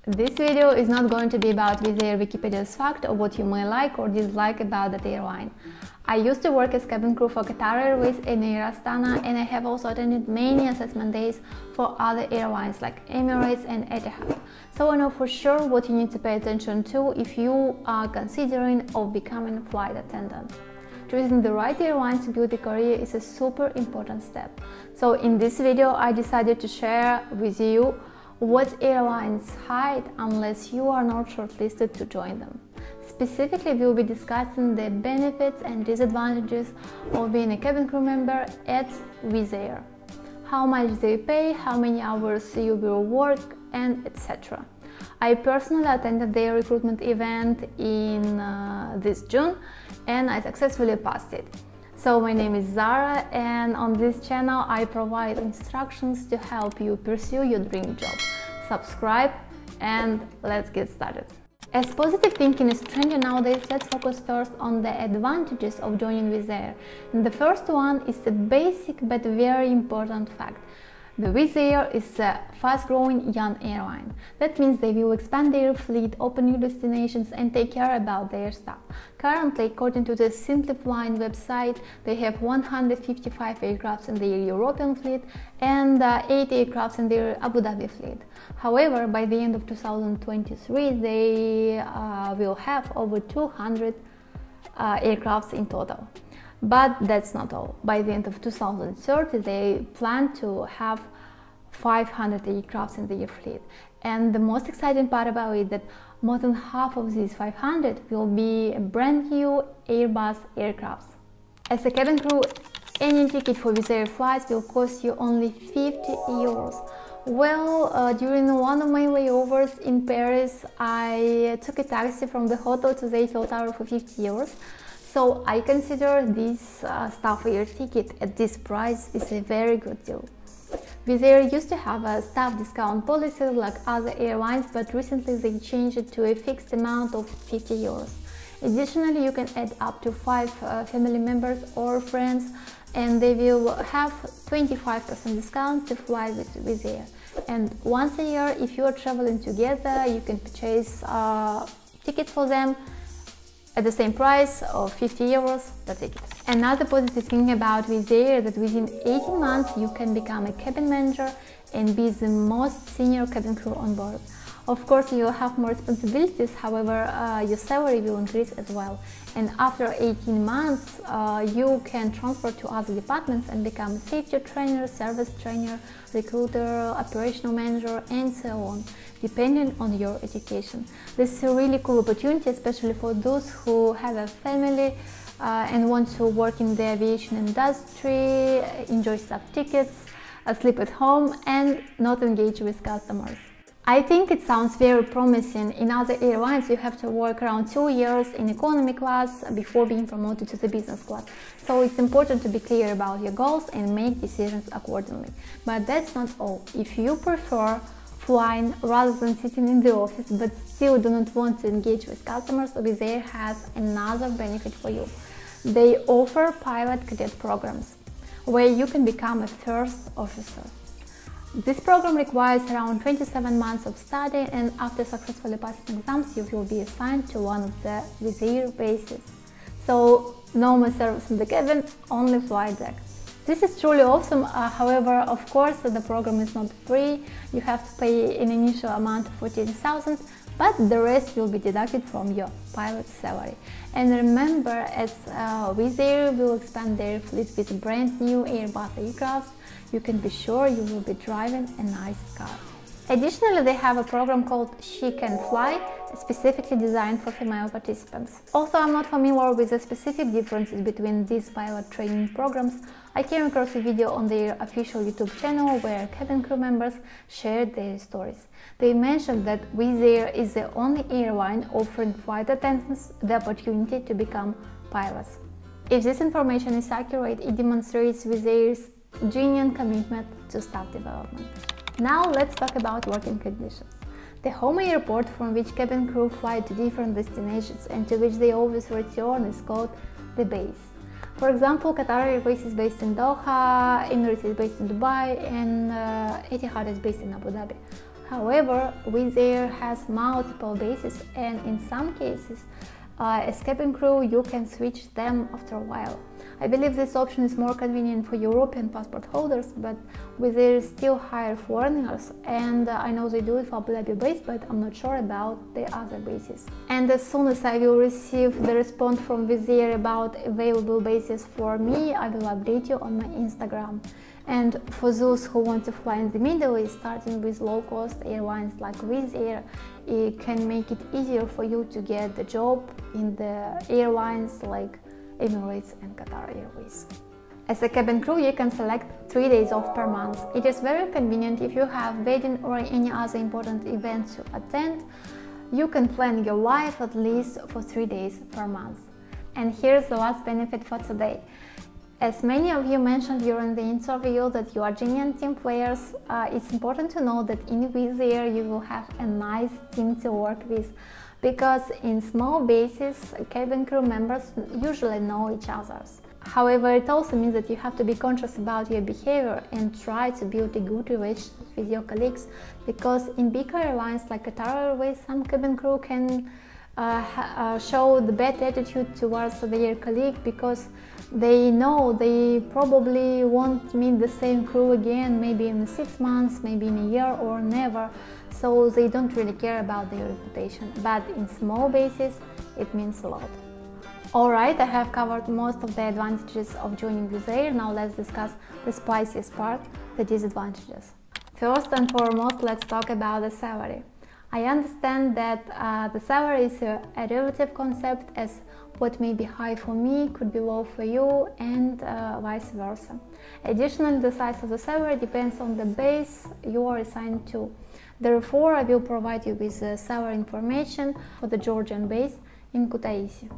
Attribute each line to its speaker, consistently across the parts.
Speaker 1: This video is not going to be about Wizz Air Wikipedia's fact or what you may like or dislike about that airline. I used to work as cabin crew for Qatar Airways and Air Astana, and I have also attended many assessment days for other airlines like Emirates and Etihad. So I know for sure what you need to pay attention to if you are considering of becoming a flight attendant. Choosing the right airline to build a career is a super important step. So in this video I decided to share with you what airlines hide unless you are not shortlisted to join them. Specifically, we will be discussing the benefits and disadvantages of being a cabin crew member at Wizz Air, how much they pay, how many hours you will work, and etc. I personally attended their recruitment event in this June and I successfully passed it. So my name is Zara, and on this channel I provide instructions to help you pursue your dream job. Subscribe and let's get started. As positive thinking is trending nowadays, let's focus first on the advantages of joining Wizz Air. And the first one is a basic but very important fact. The Wizz Air is a fast-growing young airline. That means they will expand their fleet, open new destinations and take care about their staff. Currently, according to the Simply Flying website, they have 155 aircraft in their European fleet and 80 aircraft in their Abu Dhabi fleet. However, by the end of 2023, they will have over 200 aircraft in total. But that's not all. By the end of 2030, they plan to have 500 aircraft in their fleet. And the most exciting part about it is that more than half of these 500 will be brand new Airbus aircraft. As a cabin crew, any ticket for Wizz Air flights will cost you only 50 euros. Well, during one of my layovers in Paris, I took a taxi from the hotel to the Eiffel Tower for 50 euros. So I consider this staff air ticket at this price is a very good deal. Wizz Air used to have a staff discount policy like other airlines, but recently they changed it to a fixed amount of 50 euros. Additionally, you can add up to 5 family members or friends, and they will have 25% discount to fly with Wizz Air. And once a year, if you are traveling together, you can purchase tickets for them at the same price of 50 euros per ticket. Another positive thing about Wizz Air is that within 18 months you can become a cabin manager and be the most senior cabin crew on board. Of course, you will have more responsibilities, however, your salary will increase as well. And after 18 months, you can transfer to other departments and become safety trainer, service trainer, recruiter, operational manager, and so on, depending on your education. This is a really cool opportunity, especially for those who have a family and want to work in the aviation industry, enjoy staff tickets, sleep at home, and not engage with customers. I think it sounds very promising. In other airlines, you have to work around 2 years in economy class before being promoted to the business class. So it's important to be clear about your goals and make decisions accordingly. But that's not all. If you prefer flying rather than sitting in the office but still do not want to engage with customers, Wizz Air has another benefit for you. They offer pilot cadet programs where you can become a first officer. This program requires around 27 months of study, and after successfully passing exams, you will be assigned to one of the Wizz Air bases. So, no more service in the cabin, only flight deck. This is truly awesome. However, of course, the program is not free. You have to pay an initial amount of 14,000, but the rest will be deducted from your pilot's salary. And remember, as Wizz Air will expand their fleet with brand new Airbus aircraft, you can be sure you will be driving a nice car. Additionally, they have a program called She Can Fly, specifically designed for female participants. Although I'm not familiar with the specific differences between these pilot training programs, I came across a video on their official YouTube channel where cabin crew members shared their stories. They mentioned that Wizz Air is the only airline offering flight attendants the opportunity to become pilots. If this information is accurate, it demonstrates Wizz Air's genuine commitment to staff development. Now let's talk about working conditions. The home airport from which cabin crew fly to different destinations and to which they always return is called the base. For example, Qatar Airways is based in Doha, Emirates is based in Dubai, and Etihad is based in Abu Dhabi. However, Wizz Air has multiple bases, and in some cases, as cabin crew, you can switch them after a while. I believe this option is more convenient for European passport holders, but Wizz Air still hire foreigners, and I know they do it for Abu Dhabi base, but I'm not sure about the other bases. And as soon as I will receive the response from Wizz Air about available bases for me, I will update you on my Instagram. And for those who want to fly in the Middle East, starting with low-cost airlines like Wizz Air, it can make it easier for you to get the job in the airlines like Emirates and Qatar Airways. As a cabin crew, you can select 3 days off per month. It is very convenient if you have wedding or any other important events to attend. You can plan your life at least for 3 days per month. And here's the last benefit for today. As many of you mentioned during the interview that you are genuine team players, it's important to know that in Wizz Air you will have a nice team to work with, because in small bases, cabin crew members usually know each other. However, it also means that you have to be conscious about your behavior and try to build a good relationship with your colleagues, because in big airlines like Qatar Airways, some cabin crew can show the bad attitude towards their colleague because they know they probably won't meet the same crew again, maybe in 6 months, maybe in a year, or never, so they don't really care about their reputation. But in small bases, it means a lot. Alright, I have covered most of the advantages of joining Wizz Air. Now let's discuss the spiciest part, the disadvantages. First and foremost, let's talk about the salary. I understand that the salary is a relative concept, as what may be high for me could be low for you, and vice versa. Additionally, the size of the salary depends on the base you are assigned to. Therefore, I will provide you with salary information for the Georgian base in Kutaisi.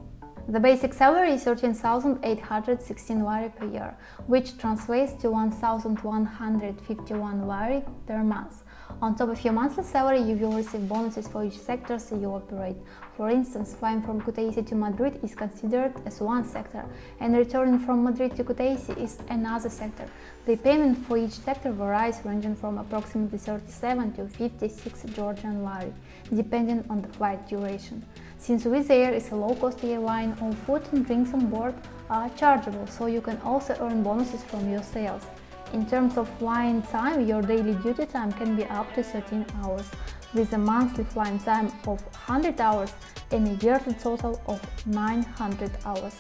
Speaker 1: The basic salary is 13,816 lari per year, which translates to 1,151 lari per month. On top of your monthly salary, you will receive bonuses for each sector you operate. For instance, flying from Kutaisi to Madrid is considered as one sector, and returning from Madrid to Kutaisi is another sector. The payment for each sector varies, ranging from approximately 37 to 56 Georgian lari, depending on the flight duration. Since Wizz Air is a low-cost airline, all food and drinks on board are chargeable, so you can also earn bonuses from your sales. In terms of flying time, your daily duty time can be up to 13 hours, with a monthly flying time of 100 hours and a yearly total of 900 hours.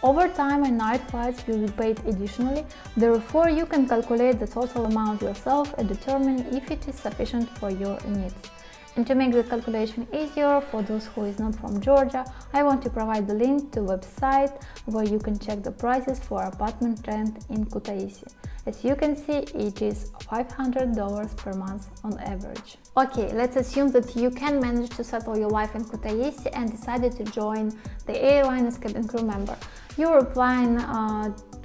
Speaker 1: Overtime and night flights will be paid additionally, therefore you can calculate the total amount yourself and determine if it is sufficient for your needs. And to make the calculation easier for those who is not from Georgia, I want to provide the link to a website where you can check the prices for apartment rent in Kutaisi. As you can see, it is $500 per month on average. Okay, let's assume that you can manage to settle your life in Kutaisi and decided to join the airline as cabin crew member. You are applying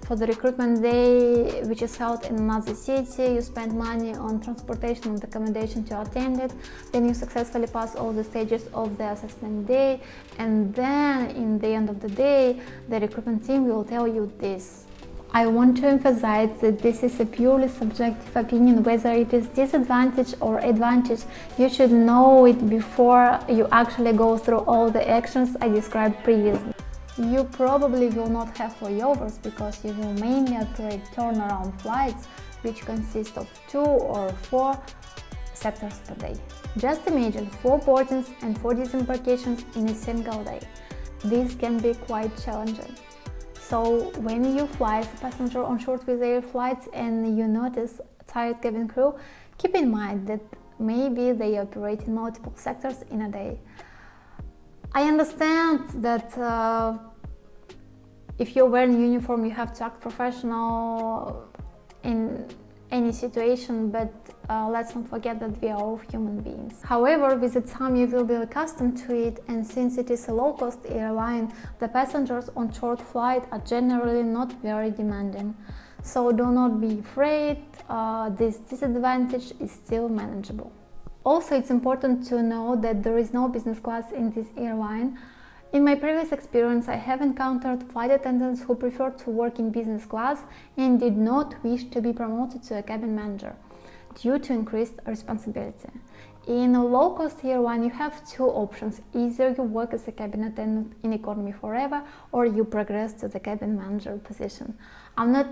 Speaker 1: for the recruitment day, which is held in another city. You spend money on transportation and accommodation to attend it, then you successfully pass all the stages of the assessment day, and then in the end of the day, the recruitment team will tell you this. I want to emphasize that this is a purely subjective opinion. Whether it is disadvantage or advantage, you should know it before you actually go through all the actions I described previously. You probably will not have layovers because you will mainly operate turnaround flights, which consist of 2 or 4 sectors per day. Just imagine 4 boardings and 4 disembarkations in a single day. This can be quite challenging. So when you fly as a passenger on short Wizz Air flights and you notice tired cabin crew, keep in mind that maybe they operate in multiple sectors in a day. I understand that if you're wearing uniform, you have to act professional in any situation, but let's not forget that we are all human beings. However, with the time you will be accustomed to it, and since it is a low-cost airline, the passengers on short flight are generally not very demanding. So do not be afraid, this disadvantage is still manageable. Also, it's important to know that there is no business class in this airline. In my previous experience, I have encountered flight attendants who preferred to work in business class and did not wish to be promoted to a cabin manager. due to increased responsibility. In a low-cost airline, you have two options. Either you work as a cabin attendant in economy forever, or you progress to the cabin manager position. I'm not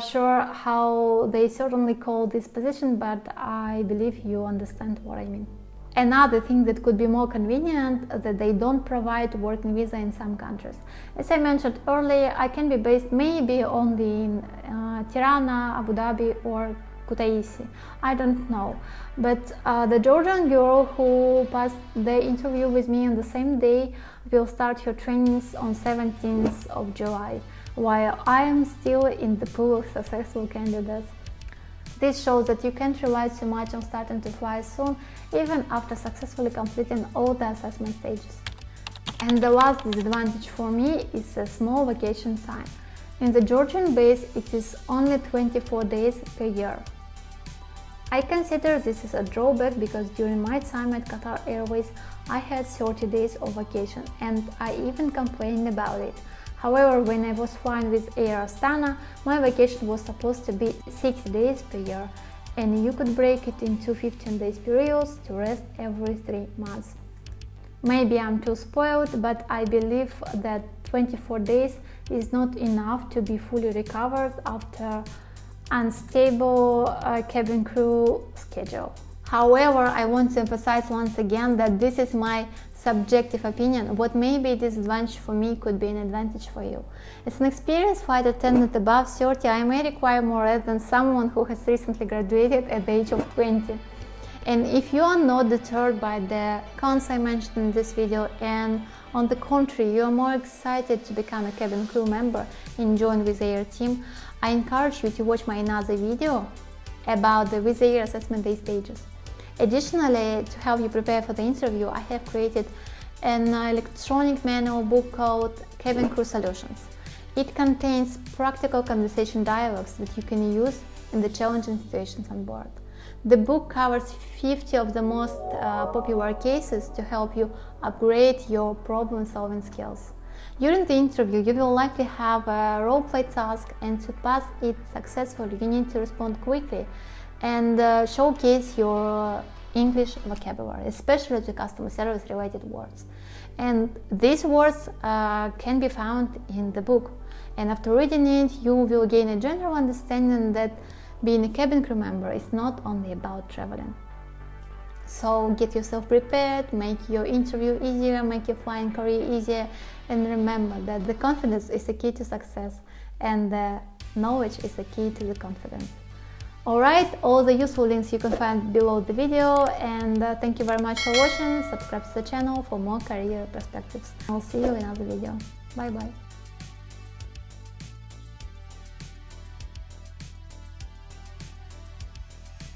Speaker 1: sure how they certainly call this position, but I believe you understand what I mean. Another thing that could be more convenient, that they don't provide working visa in some countries. As I mentioned earlier, I can be based maybe only in Tirana, Abu Dhabi or Kutaisi. I don't know. But the Georgian girl who passed the interview with me on the same day will start her trainings on 17th of July, while I am still in the pool of successful candidates. This shows that you can't rely too much on starting to fly soon, even after successfully completing all the assessment stages. And the last disadvantage for me is a small vacation time. In the Georgian base, it is only 24 days per year. I consider this as a drawback because during my time at Qatar Airways, I had 30 days of vacation, and I even complained about it. However, when I was flying with Air Astana, my vacation was supposed to be 6 days per year, and you could break it into 15 days periods to rest every 3 months. Maybe I'm too spoiled, but I believe that 24 days is not enough to be fully recovered after unstable cabin crew schedule. However, I want to emphasize once again that this is my subjective opinion. What may be a disadvantage for me could be an advantage for you. As an experienced flight attendant above 30, I may require more rest than someone who has recently graduated at the age of 20. And if you are not deterred by the cons I mentioned in this video, and on the contrary, you are more excited to become a cabin crew member and join Wizz Air team, I encourage you to watch my another video about the Wizz Air assessment day stages. Additionally, to help you prepare for the interview, I have created an electronic manual book called Cabin Crew Solutions. It contains practical conversation dialogues that you can use in the challenging situations on board. The book covers 50 of the most popular cases to help you upgrade your problem-solving skills. During the interview, you will likely have a role-play task, and to pass it successfully, you need to respond quickly and showcase your English vocabulary, especially to customer service related words. And these words can be found in the book. And after reading it, you will gain a general understanding that being a cabin crew member is not only about traveling. So get yourself prepared, make your interview easier, make your flying career easier, and remember that the confidence is the key to success, and the knowledge is the key to the confidence. Alright, all the useful links you can find below the video, and thank you very much for watching. Subscribe to the channel for more career perspectives. I'll see you in another video. Bye bye.